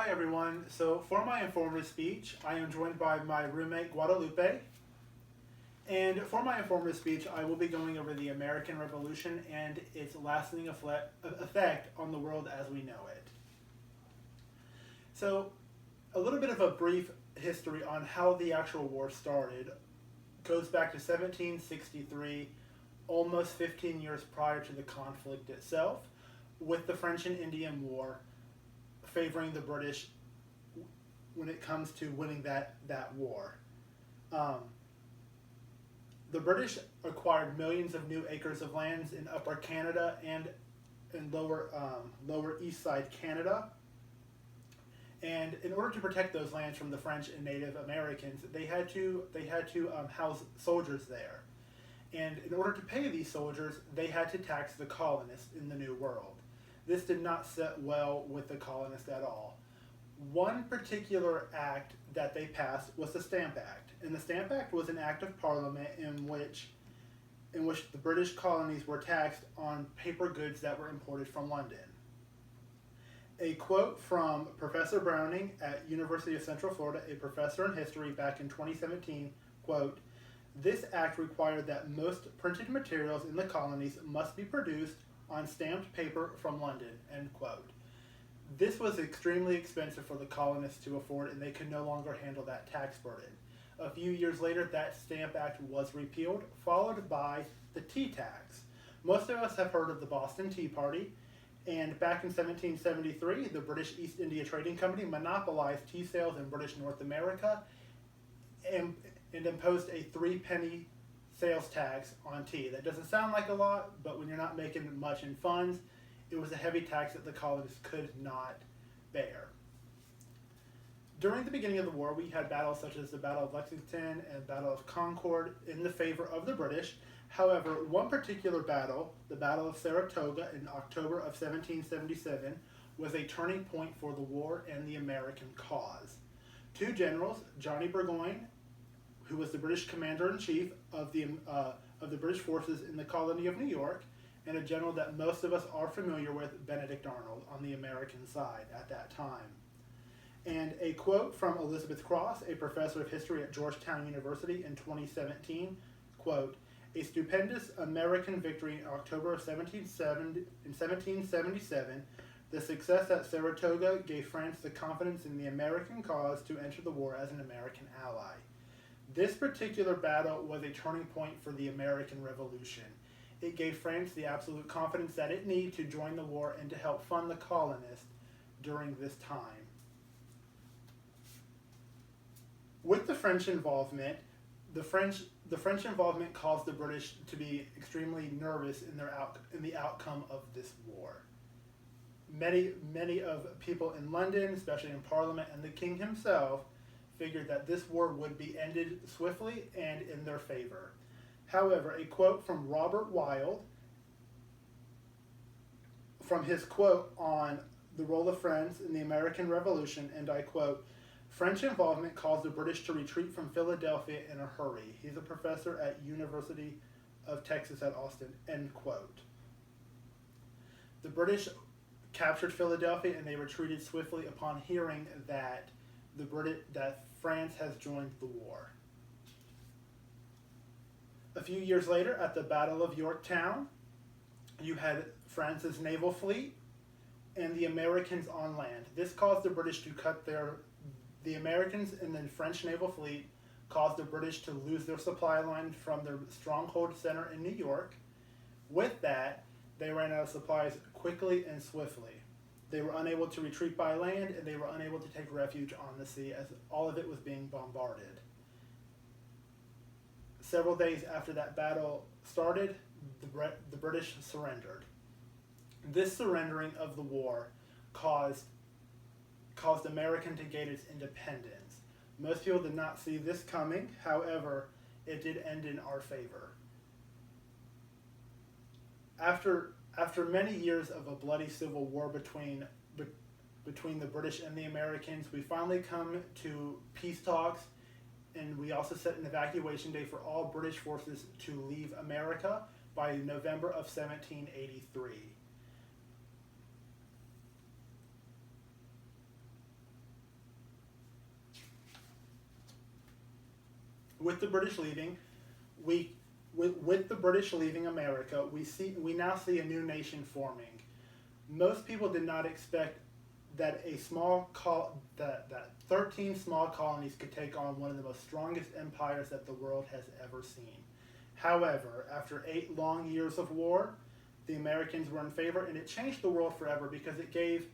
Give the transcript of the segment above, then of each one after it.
Hi everyone. So for my informative speech, I am joined by my roommate Guadalupe. And for my informative speech, I will be going over the American Revolution and its lasting effect on the world as we know it. So a little bit of a brief history on how the actual war started goes back to 1763, almost 15 years prior to the conflict itself, with the French and Indian War favoring the British when it comes to winning that war. Um, the British acquired millions of new acres of lands in Upper Canada and in lower East Side Canada. And in order to protect those lands from the French and Native Americans, they had to house soldiers there. And in order to pay these soldiers, they had to tax the colonists in the New World. This did not sit well with the colonists at all. One particular act that they passed was the Stamp Act. And the Stamp Act was an act of parliament in which the British colonies were taxed on paper goods that were imported from London. A quote from Professor Browning at University of Central Florida, a professor in history back in 2017, quote, "This act required that most printed materials in the colonies must be produced on stamped paper from London," end quote. This was extremely expensive for the colonists to afford, and they could no longer handle that tax burden. A few years later, that Stamp Act was repealed, followed by the tea tax. Most of us have heard of the Boston Tea Party, and back in 1773, the British East India Trading Company monopolized tea sales in British North America and imposed a 3-penny sales tax on tea. That doesn't sound like a lot, but when you're not making much in funds, it was a heavy tax that the colonists could not bear. During the beginning of the war, we had battles such as the Battle of Lexington and Battle of Concord in the favor of the British. However, one particular battle, the Battle of Saratoga in October of 1777, was a turning point for the war and the American cause. Two generals, Johnny Burgoyne, who was the British commander-in-chief of the British forces in the colony of New York, and a general that most of us are familiar with, Benedict Arnold, on the American side at that time. And a quote from Elizabeth Cross, a professor of history at Georgetown University in 2017, quote, "A stupendous American victory in October of 1777, the success at Saratoga gave France the confidence in the American cause to enter the war as an American ally. This particular battle was a turning point for the American Revolution. It gave France the absolute confidence that it needed to join the war and to help fund the colonists during this time." With the French involvement, the French involvement caused the British to be extremely nervous in the outcome of this war. Many of people in London, especially in Parliament, and the King himself figured that this war would be ended swiftly and in their favor. However, a quote from Robert Wilde, from his quote on the role of France in the American Revolution, and I quote, "French involvement caused the British to retreat from Philadelphia in a hurry." He's a professor at University of Texas at Austin, end quote. The British captured Philadelphia and they retreated swiftly upon hearing that that France has joined the war. A few years later, at the Battle of Yorktown, you had France's naval fleet and the Americans on land. This caused the British to the Americans and the French naval fleet caused the British to lose their supply line from their stronghold center in New York. With that, they ran out of supplies quickly and swiftly. They were unable to retreat by land, and they were unable to take refuge on the sea as all of it was being bombarded. Several days after that battle started, the British surrendered. This surrendering of the war caused America to gain its independence. Most people did not see this coming, however, it did end in our favor. After many years of a bloody civil war between the British and the Americans, we finally come to peace talks, and we also set an evacuation date for all British forces to leave America by November of 1783. with the British leaving, with the British leaving America, we now see a new nation forming. Most people did not expect that that 13 small colonies could take on one of the most strongest empires that the world has ever seen. However, after 8 long years of war, the Americans were in favor, and it changed the world forever because it gave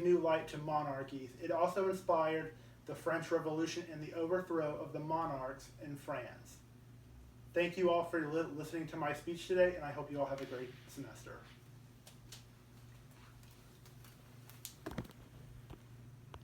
new light to monarchies. It also inspired the French Revolution and the overthrow of the monarchs in France. Thank you all for listening to my speech today, and I hope you all have a great semester.